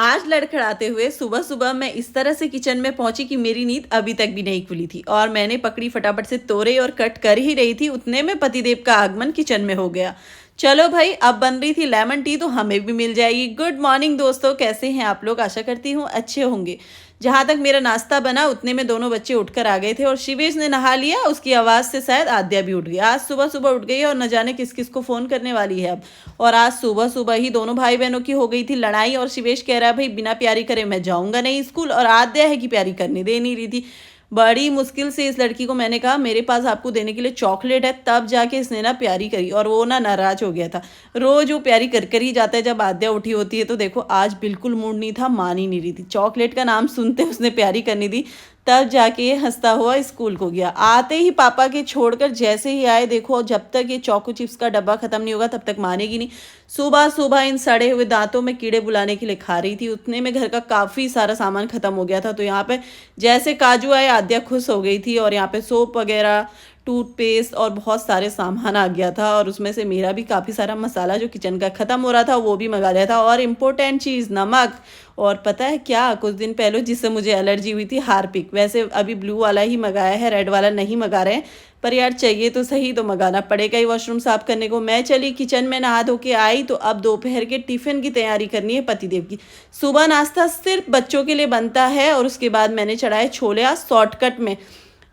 आज लड़खड़ाते हुए सुबह सुबह मैं इस तरह से किचन में पहुंची कि मेरी नींद अभी तक भी नहीं खुली थी और मैंने पकड़ी फटाफट से तोरे और कट कर ही रही थी, उतने में पतिदेव का आगमन किचन में हो गया। चलो भाई, अब बन रही थी लेमन टी तो हमें भी मिल जाएगी। गुड मॉर्निंग दोस्तों, कैसे हैं आप लोग? आशा करती हूँ अच्छे होंगे। जहां तक मेरा नाश्ता बना उतने में दोनों बच्चे उठकर आ गए थे और शिवेश ने नहा लिया। उसकी आवाज़ से शायद आद्या भी उठ गई। आज सुबह सुबह उठ गई है और न जाने किस किस को फ़ोन करने वाली है अब। और आज सुबह सुबह ही दोनों भाई बहनों की हो गई थी लड़ाई और शिवेश कह रहा है भाई बिना प्यारी करे मैं जाऊंगा नहीं स्कूल, और आद्या है कि प्यारी करने दे नहीं रही थी। बड़ी मुश्किल से इस लड़की को मैंने कहा मेरे पास आपको देने के लिए चॉकलेट है, तब जाके इसने ना प्यारी करी और वो ना नाराज हो गया था। रोज वो प्यारी कर कर ही जाता है जब आद्या उठी होती है। तो देखो आज बिल्कुल मूड नहीं था, मान ही नहीं रही थी। चॉकलेट का नाम सुनते उसने प्यारी करनी दी, तब जाके ये हंसता हुआ स्कूल को गया। आते ही पापा के छोड़कर जैसे ही आए, देखो जब तक ये चोको चिप्स का डब्बा खत्म नहीं होगा तब तक मानेगी नहीं। सुबह सुबह इन सड़े हुए दांतों में कीड़े बुलाने के लिए खा रही थी, उतने में घर का काफ़ी सारा सामान खत्म हो गया था। तो यहाँ पे जैसे काजू आए आद्या खुश हो गई थी और यहाँ पे सोप वगैरह, टूथपेस्ट और बहुत सारे सामान आ गया था। और उसमें से मेरा भी काफ़ी सारा मसाला जो किचन का ख़त्म हो रहा था वो भी मंगा लिया था। और इम्पोर्टेंट चीज़ नमक। और पता है क्या, कुछ दिन पहले जिससे मुझे एलर्जी हुई थी हार्पिक, वैसे अभी ब्लू वाला ही मंगाया है, रेड वाला नहीं मंगा रहे हैं। पर यार चाहिए तो सही, तो मंगाना पड़ेगा ही वॉशरूम साफ करने को। मैं चली किचन में, नहा धो के आई तो अब दोपहर के टिफ़िन की तैयारी करनी है पतिदेव की। सुबह नाश्ता सिर्फ बच्चों के लिए बनता है और उसके बाद मैंने चढ़ाए छोले। आज शॉर्टकट में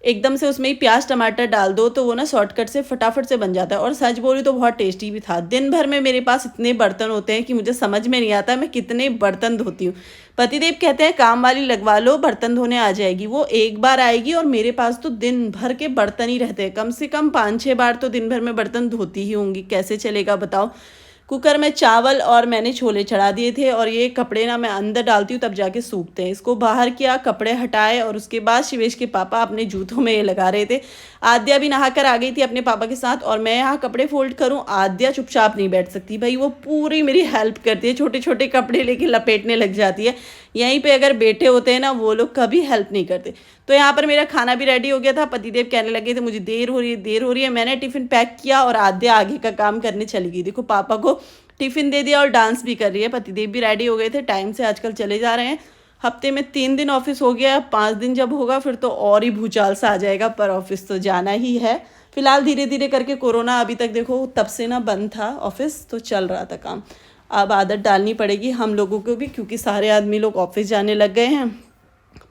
एकदम से उसमें ही प्याज टमाटर डाल दो तो वो ना शॉर्टकट से फटाफट से बन जाता है। और सच बोली तो बहुत टेस्टी भी था। दिन भर में मेरे पास इतने बर्तन होते हैं कि मुझे समझ में नहीं आता मैं कितने बर्तन धोती हूँ। पतिदेव कहते हैं काम वाली लगवा लो, बर्तन धोने आ जाएगी। वो एक बार आएगी और मेरे पास तो दिन भर के बर्तन ही रहते हैं। कम से कम 5-6 बार तो दिन भर में बर्तन धोती ही होंगी। कैसे चलेगा बताओ। कुकर में चावल और मैंने छोले चढ़ा दिए थे और ये कपड़े ना मैं अंदर डालती हूँ तब जाके सूखते हैं। इसको बाहर किया, कपड़े हटाए और उसके बाद शिवेश के पापा अपने जूतों में ये लगा रहे थे। आद्या भी नहाकर आ गई थी अपने पापा के साथ और मैं यहाँ कपड़े फोल्ड करूँ, आद्या चुपचाप नहीं बैठ सकती भाई, वो पूरी मेरी हेल्प करती है। छोटे छोटे कपड़े लेके लपेटने लग जाती है। यहीं पे अगर बेटे होते हैं ना वो लोग कभी हेल्प नहीं करते। तो यहाँ पर मेरा खाना भी रेडी हो गया था। पतिदेव कहने लगे थे मुझे देर हो रही है, देर हो रही है। मैंने टिफ़िन पैक किया और आद्या आगे का काम करने चली गई। देखो पापा को टिफ़िन दे दिया और डांस भी कर रही है। पतिदेव भी रेडी हो गए थे, टाइम से आजकल चले जा रहे हैं। हफ्ते में 3 दिन ऑफिस हो गया, 5 दिन जब होगा फिर तो और ही भूचाल सा आ जाएगा, पर ऑफिस तो जाना ही है। फिलहाल धीरे धीरे करके कोरोना अभी तक देखो तब से ना बंद था, ऑफिस तो चल रहा था काम। अब आदत डालनी पड़ेगी हम लोगों को भी, क्योंकि सारे आदमी लोग ऑफिस जाने लग गए हैं।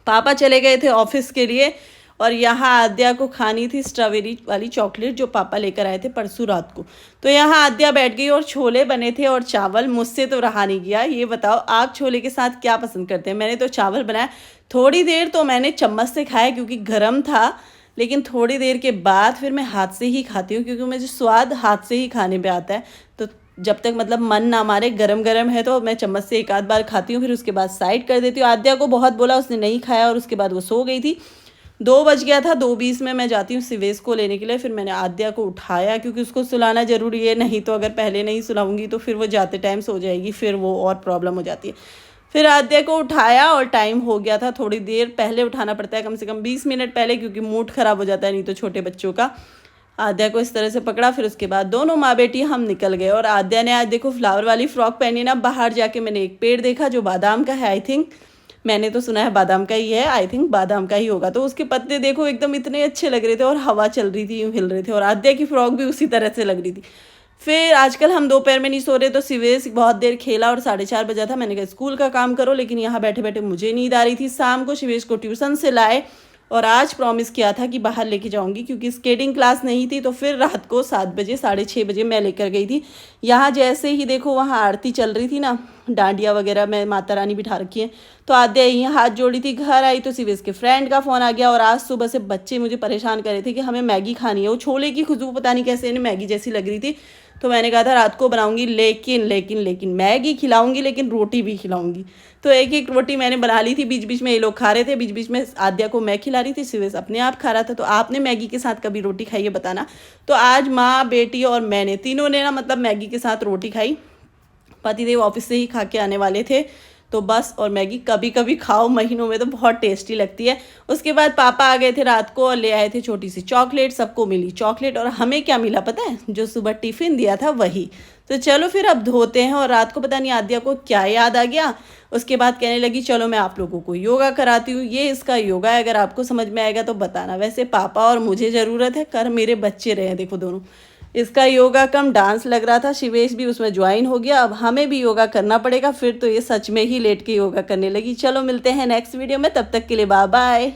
पापा चले गए थे ऑफिस के लिए और यहाँ आद्या को खानी थी स्ट्रॉबेरी वाली चॉकलेट जो पापा लेकर आए थे परसों रात को। तो यहाँ आद्या बैठ गई और छोले बने थे और चावल। मुझसे तो रहा नहीं गया। ये बताओ आप छोले के साथ क्या पसंद करते हैं? मैंने तो चावल बनाया। थोड़ी देर तो मैंने चम्मच से खाया क्योंकि गर्म था, लेकिन थोड़ी देर के बाद फिर मैं हाथ से ही खाती हूँ क्योंकि मुझे स्वाद हाथ से ही खाने पे आता है। तो जब तक मतलब मन ना मारे, गरम गरम है तो मैं चम्मच से एक आध बार खाती हूँ, फिर उसके बाद साइड कर देती हूँ। आद्या को बहुत बोला, उसने नहीं खाया और उसके बाद वो सो गई थी। 2 बज गया था, 2:20 में मैं जाती हूँ शिवेश को लेने के लिए। फिर मैंने आद्या को उठाया क्योंकि उसको सुलाना ज़रूरी है, नहीं तो अगर पहले नहीं सुलाऊंगी तो फिर वो जाते टाइम सो जाएगी, फिर वो और प्रॉब्लम हो जाती है। फिर आद्या को उठाया और टाइम हो गया था। थोड़ी देर पहले उठाना पड़ता है, कम से कम 20 मिनट पहले, क्योंकि मूड ख़राब हो जाता है नहीं तो छोटे बच्चों का। आद्या को इस तरह से पकड़ा, फिर उसके बाद दोनों माँ बेटी हम निकल गए। और आद्या ने आज देखो फ्लावर वाली फ्रॉक पहनी ना। बाहर जाके मैंने एक पेड़ देखा जो बादाम का है, आई थिंक, मैंने तो सुना है बादाम का ही है, आई थिंक बादाम का ही होगा। तो उसके पत्ते देखो एकदम इतने अच्छे लग रहे थे और हवा चल रही थी, यूँ हिल रहे थे। और आद्या की फ्रॉक भी उसी तरह से लग रही थी। फिर आजकल हम दोपहर में नहीं सो रहे तो शिवेश बहुत देर खेला और 4:30 बजा था। मैंने कहा स्कूल का काम करो, लेकिन यहाँ बैठे बैठे मुझे नींद आ रही थी। शाम को शिवेश को ट्यूशन से लाए और आज प्रॉमिस किया था कि बाहर लेके जाऊंगी क्योंकि स्केटिंग क्लास नहीं थी। तो फिर रात को 7 बजे 6:30 बजे मैं लेकर गई थी। यहाँ जैसे ही देखो वहाँ आरती चल रही थी ना, डांडिया वगैरह में माता रानी बिठा रखी है, तो आद्या यहीं हाथ जोड़ी थी। घर आई तो शिवेश के फ्रेंड का फ़ोन आ गया और आज सुबह से बच्चे मुझे परेशान कर रहे थे कि हमें मैगी खानी है। वो छोले की खुशबू पता नहीं कैसे इन्हें मैगी जैसी लग रही थी। तो मैंने कहा था रात को बनाऊंगी, लेकिन मैगी खिलाऊंगी, लेकिन रोटी भी खिलाऊंगी। तो एक एक रोटी मैंने बना ली थी। बीच बीच में ये लोग खा रहे थे, बीच बीच में आद्या को मैं खिला रही थी, शिवेश अपने आप खा रहा था। तो आपने मैगी के साथ कभी रोटी खाई है बताना। तो आज माँ, बेटी और मैंने तीनों ने ना मतलब मैगी के साथ रोटी खाई। पतिदेव ऑफिस से ही खा के आने वाले थे तो बस। और मैगी कभी कभी खाओ, महीनों में तो बहुत टेस्टी लगती है। उसके बाद पापा आ गए थे रात को और ले आए थे छोटी सी चॉकलेट। सबको मिली चॉकलेट और हमें क्या मिला पता है? जो सुबह टिफ़िन दिया था वही। तो चलो फिर अब धोते हैं। और रात को पता नहीं आद्या को क्या याद आ गया, उसके बाद कहने लगी चलो मैं आप लोगों को योगा कराती हूँ। ये इसका योगा है, अगर आपको समझ में आएगा तो बताना। वैसे पापा और मुझे ज़रूरत है, कर मेरे बच्चे रहे, देखो दोनों। इसका योगा कम डांस लग रहा था, शिवेश भी उसमें ज्वाइन हो गया। अब हमें भी योगा करना पड़ेगा, फिर तो ये सच में ही लेट के योगा करने लगी। चलो मिलते हैं नेक्स्ट वीडियो में, तब तक के लिए बाय बाय।